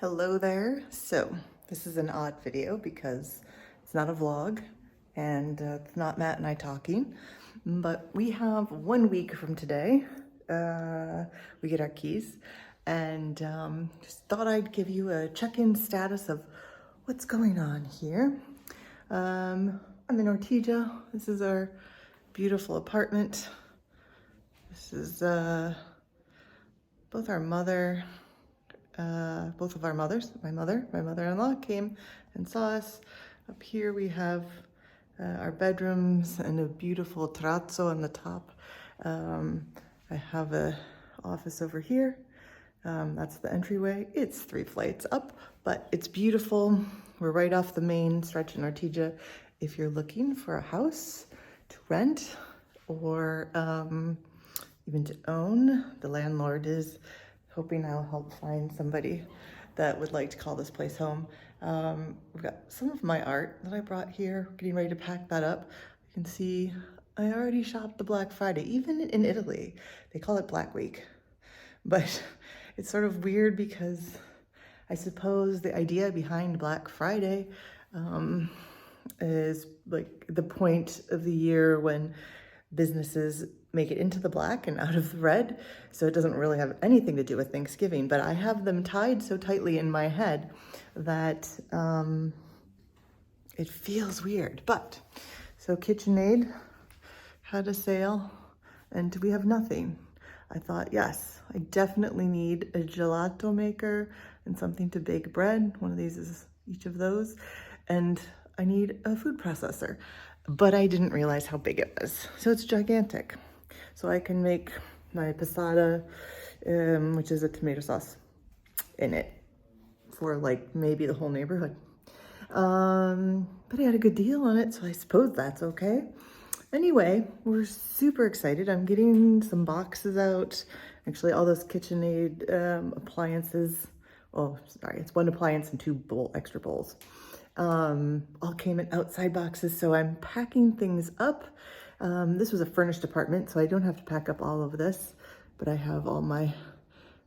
Hello there. So this is an odd video because it's not a vlog and it's not Matt and I talking, but we have 1 week from today. We get our keys and just thought I'd give you a check-in status of what's going on here. I'm in Ortigia. This is our beautiful apartment. This is both of our mothers. My mother-in-law came and saw us. Up here we have our bedrooms and a beautiful terrazzo on the top. I have a office over here. That's the entryway. It's 3 flights up, but it's beautiful. We're right off the main stretch in Ortigia. If you're looking for a house to rent or even to own, the landlord is hoping I'll help find somebody that would like to call this place home. We've got some of my art that I brought here, getting ready to pack that up. You can see I already shopped the Black Friday. Even in Italy, they call it Black Week. But it's sort of weird because I suppose the idea behind Black Friday is like the point of the year when businesses make it into the black and out of the red. So it doesn't really have anything to do with Thanksgiving, but I have them tied so tightly in my head that it feels weird. But so KitchenAid had a sale and we have nothing. I thought, yes, I definitely need a gelato maker and something to bake bread. One of these is each of those. And I need a food processor, but I didn't realize how big it was. So it's gigantic. So I can make my passata, which is a tomato sauce in it for like maybe the whole neighborhood. But I had a good deal on it, so I suppose that's okay. Anyway, we're super excited. I'm getting some boxes out. Actually, all those KitchenAid appliances. Oh, sorry, it's 1 appliance and 2 extra bowls. All came in outside boxes, so I'm packing things up. This was a furnished apartment, so I don't have to pack up all of this, but I have all my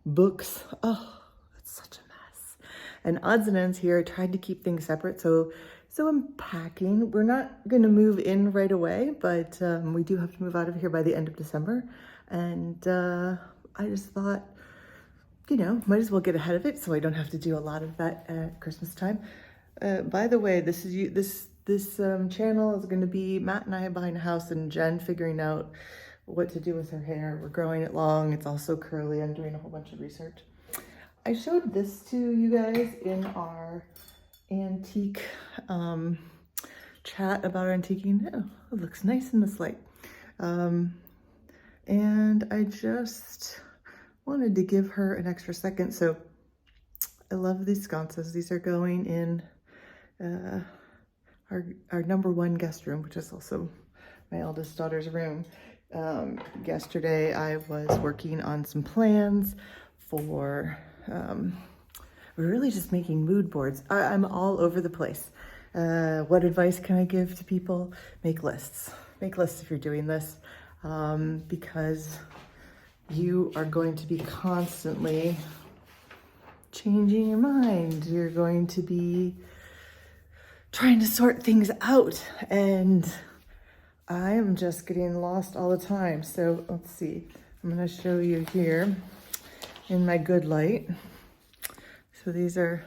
books. Oh, it's such a mess. And odds and ends here, I tried to keep things separate, so I'm packing. We're not gonna move in right away, but we do have to move out of here by the end of December. And I just thought, you know, might as well get ahead of it so I don't have to do a lot of that at Christmas time. By the way, this channel is going to be Matt and I buying a house and Jen figuring out what to do with her hair. We're growing it long. It's also curly. I'm doing a whole bunch of research. I showed this to you guys in our antique chat about our antiquing. Oh, it looks nice in this light. And I just wanted to give her an extra second. So I love these sconces. These are going in our number 1 guest room, which is also my eldest daughter's room. Yesterday I was working on some plans for, we're really just making mood boards. I'm all over the place. What advice can I give to people? Make lists. Make lists if you're doing this, because you are going to be constantly changing your mind. You're going to be trying to sort things out, and I am just getting lost all the time. So let's see, I'm going to show you here in my good light. So these are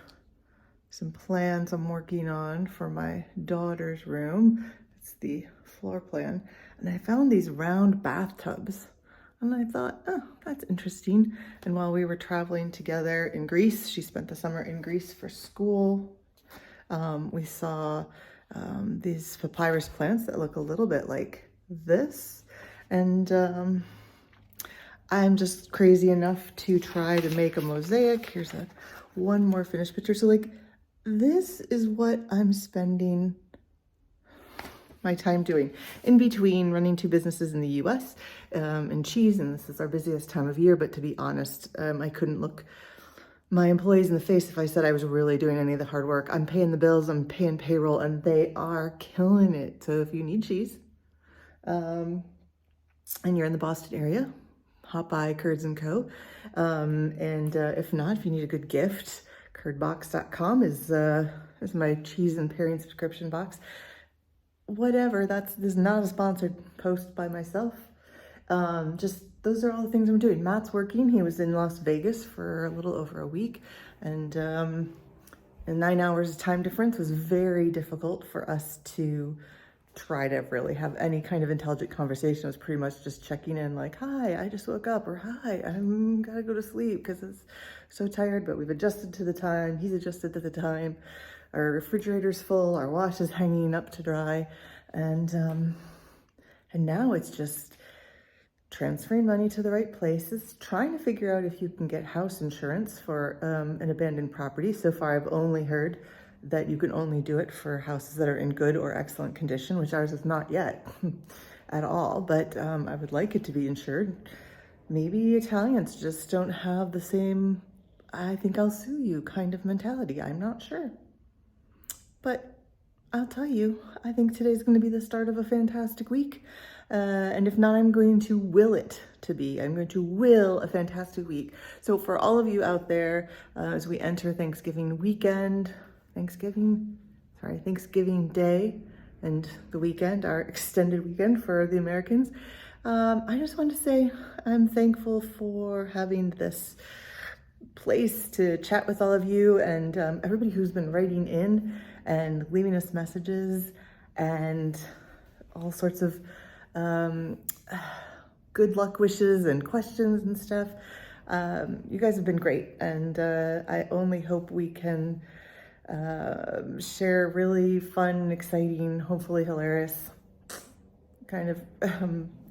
some plans I'm working on for my daughter's room. It's the floor plan, and I found these round bathtubs. And I thought, oh, that's interesting. And while we were traveling together in Greece, she spent the summer in Greece for school. We saw these papyrus plants that look a little bit like this. And I'm just crazy enough to try to make a mosaic. Here's one more finished picture. So like, this is what I'm spending my time doing in between running 2 businesses in the US and cheese, and this is our busiest time of year. But to be honest, I couldn't look my employees in the face if I said I was really doing any of the hard work. I'm paying the bills, I'm paying payroll, and they are killing it. So if you need cheese and you're in the Boston area, hop by Curds & Co. And if not, if you need a good gift, Curdbox.com is my cheese and pairing subscription box. Whatever, this is not a sponsored post by myself. Just those are all the things I'm doing. Matt's working. He was in Las Vegas for a little over a week, and 9 hours of time difference was very difficult for us to try to really have any kind of intelligent conversation. It was pretty much just checking in like, hi, I just woke up, or hi, I'm gotta go to sleep because it's so tired, but we've adjusted to the time. He's adjusted to the time. Our refrigerator's full, our wash is hanging up to dry, and now it's just transferring money to the right places, trying to figure out if you can get house insurance for an abandoned property. So far, I've only heard that you can only do it for houses that are in good or excellent condition, which ours is not yet at all, but I would like it to be insured. Maybe Italians just don't have the same, I think I'll sue you kind of mentality. I'm not sure. But I'll tell you, I think today's going to be the start of a fantastic week. And if not, I'm going to will it to be. I'm going to will a fantastic week. So for all of you out there, as we enter Thanksgiving weekend, Thanksgiving Day and the weekend, our extended weekend for the Americans, I just want to say I'm thankful for having this place to chat with all of you and everybody who's been writing in and leaving us messages and all sorts of good luck wishes and questions and stuff. You guys have been great, and I only hope we can share really fun, exciting, hopefully hilarious kind of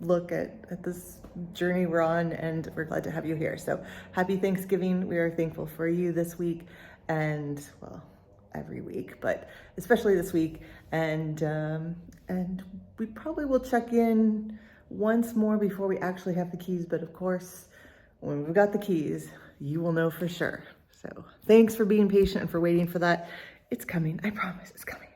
look at this journey we're on, and we're glad to have you here. So happy Thanksgiving. We are thankful for you this week, and well, every week, but especially this week. And we probably will check in once more before we actually have the keys. But of course, when we've got the keys, you will know for sure. So thanks for being patient and for waiting for that. It's coming. I promise it's coming.